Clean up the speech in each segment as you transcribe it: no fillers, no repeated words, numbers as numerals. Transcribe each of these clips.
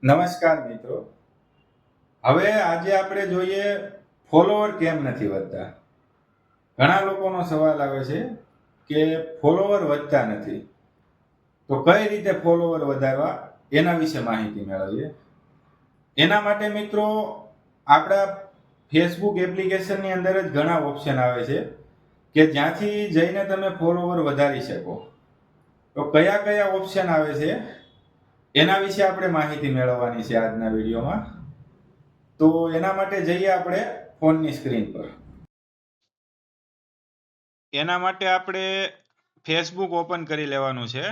નમસ્કાર મિત્રો. હવે આજે આપણે જોઈએ ફોલોવર કેમ નથી વધતા. ઘણા લોકોનો સવાલ આવે છે કે ફોલોવર વધતા નથી, તો કઈ રીતે ફોલોવર વધારવા એના વિશે માહિતી મેળવીએ. એના માટે મિત્રો આપણા ફેસબુક એપ્લિકેશનની અંદર જ ઘણા ઓપ્શન આવે છે કે જ્યાંથી જઈને તમે ફોલોવર વધારી શકો. તો કયા કયા ઓપ્શન આવે છે એના વિશે આપણે માહિતી મેળવવાની છે આજના વિડીયોમાં. તો એના માટે જઈએ આપણે ફોનની સ્ક્રીન પર. એના માટે આપણે ફેસબુક ઓપન કરી લેવાનું છે.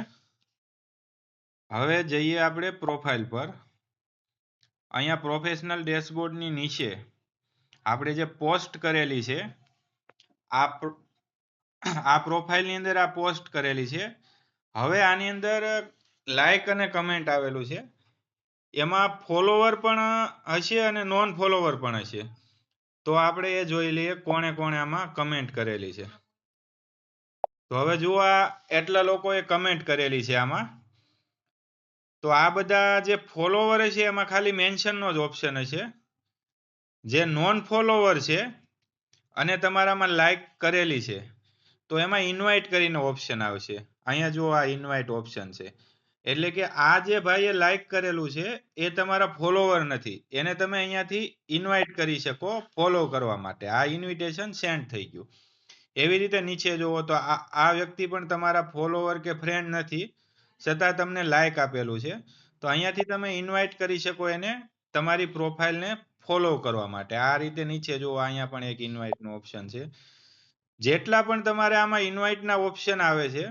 હવે જઈએ આપણે પ્રોફાઇલ પર. અહીંયા પ્રોફેશનલ ડેશબોર્ડની નીચે આપણે જે પોસ્ટ કરેલી છે આ પ્રોફાઇલની અંદર આ પોસ્ટ કરેલી છે. હવે આની અંદર લાઈક અને કમેન્ટ આવેલું છે. એમાં ફોલોવર પણ હશે અને નોન ફોલોવર પણ હશે. તો આપણે એ જોઈ લઈએ કોણે કોણે આમાં કમેન્ટ કરેલી છે. તો હવે જુઓ આ એટલા લોકોએ કમેન્ટ કરેલી છે આમાં. તો આ બધા જે ફોલોવર છે એમાં ખાલી મેન્શનનો જ ઓપ્શન હશે. જે નોન ફોલોવર છે અને તમારામાં લાઈક કરેલી છે તો એમાં ઇન્વાઇટ કરીને ઓપ્શન આવશે. અહીંયા જુઓ આ ઇન્વાઇટ ઓપ્શન છે. એટલે કે આ જે ભાઈએ લાઈક કરેલું છે એ તમારા ફોલોવર નથી, એને તમે અહીંયાથી ઇન્વાઇટ કરી શકો ફોલો કરવા માટે. આ ઇન્વિટેશન સેન્ડ થઈ ગયું. એવી રીતે નીચે જુઓ તો આ વ્યક્તિ પણ તમારા ફોલોવર કે ફ્રેન્ડ નથી, છતાં તમને લાઈક આપેલું છે. તો અહીંયાથી તમે ઇન્વાઇટ કરી શકો એને તમારી પ્રોફાઇલને ફોલો કરવા માટે. આ રીતે નીચે જુઓ અહીંયા પણ એક ઇન્વાઇટનો ઓપ્શન છે. જેટલા પણ તમારે આમાં ઇન્વાઇટના ઓપ્શન આવે છે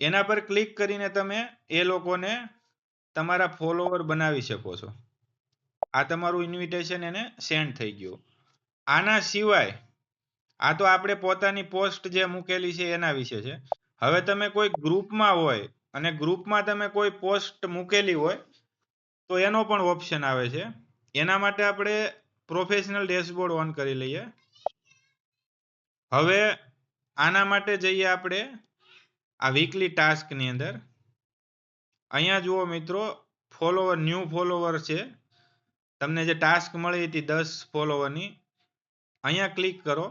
એના પર ક્લિક કરીને તમે એ લોકોને તમારા ફોલોવર બનાવી શકો છો. આ તમારું ઇન્વિટેશન એને સેન્ડ થઈ ગયું. આના સિવાય આ તો આપણે પોતાની પોસ્ટ જે મૂકેલી છે એના વિશે છે. હવે તમે કોઈ ગ્રુપમાં હોય અને ગ્રુપમાં તમે કોઈ પોસ્ટ મૂકેલી હોય તો એનો પણ ઓપ્શન આવે છે. એના માટે આપણે પ્રોફેશનલ ડેશબોર્ડ ઓન કરી લઈએ. હવે આના માટે જઈએ આપણે આ વીકલી ટાસ્કની અંદર. અહીંયા જુઓ મિત્રો, ફોલોવર ન્યૂ ફોલોવર છે. તમને જે ટાસ્ક મળી હતી 10 ફોલોવરની, અહીંયા ક્લિક કરો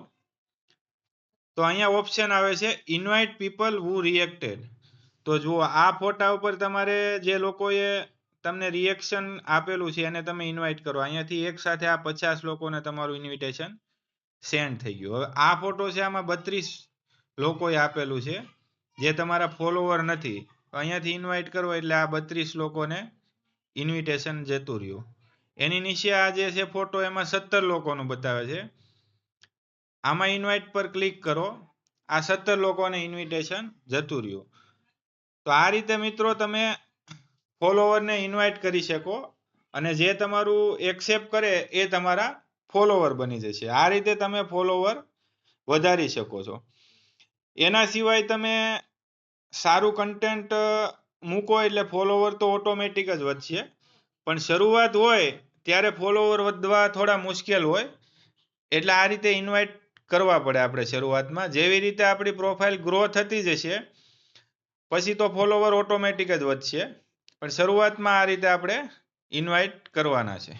તો અહીંયા ઓપ્શન આવે છે ઇન્વાઇટ પીપલ હુ રિએક્ટેડ. તો જુઓ આ ફોટા ઉપર તમારે જે લોકોએ તમને રિએક્શન આપેલું છે એને તમે ઇન્વાઇટ કરો. અહીંયાથી એક સાથે આ 50 લોકોને તમારું ઇન્વિટેશન સેન્ડ થઈ ગયું. હવે આ ફોટો છે આમાં 32 લોકોએ આપેલું છે જે તમારા ફોલોવર નથી. અહીંયાથી ઇન્વાઇટ કરો એટલે આ 32 લોકોને ઇન્વિટેશન જતું રહ્યું. એની નીચે આ જે છે ફોટો એમાં 17 લોકોનું બતાવે છે. આમાં ઇન્વાઇટ પર ક્લિક કરો, આ 17 લોકોને ઇન્વિટેશન જતું રહ્યું. તો આ રીતે મિત્રો તમે ફોલોવરને ઇન્વાઇટ કરી શકો અને જે તમારું એક્સેપ્ટ કરે એ તમારા ફોલોવર બની જશે. આ રીતે તમે ફોલોવર વધારી શકો છો. એના સિવાય તમે સારું કન્ટેન્ટ મૂકો એટલે ફોલોવર તો ઓટોમેટિક જ વધશે, પણ શરૂઆત હોય ત્યારે ફોલોવર વધવા થોડા મુશ્કેલ હોય. એટલે આ રીતે ઇન્વાઇટ કરવા પડે આપણે શરૂઆતમાં. જેવી રીતે આપણી પ્રોફાઇલ ગ્રો થતી જશે પછી તો ફોલોવર ઓટોમેટિક જ વધશે, પણ શરૂઆતમાં આ રીતે આપણે ઇન્વાઇટ કરવાના છે.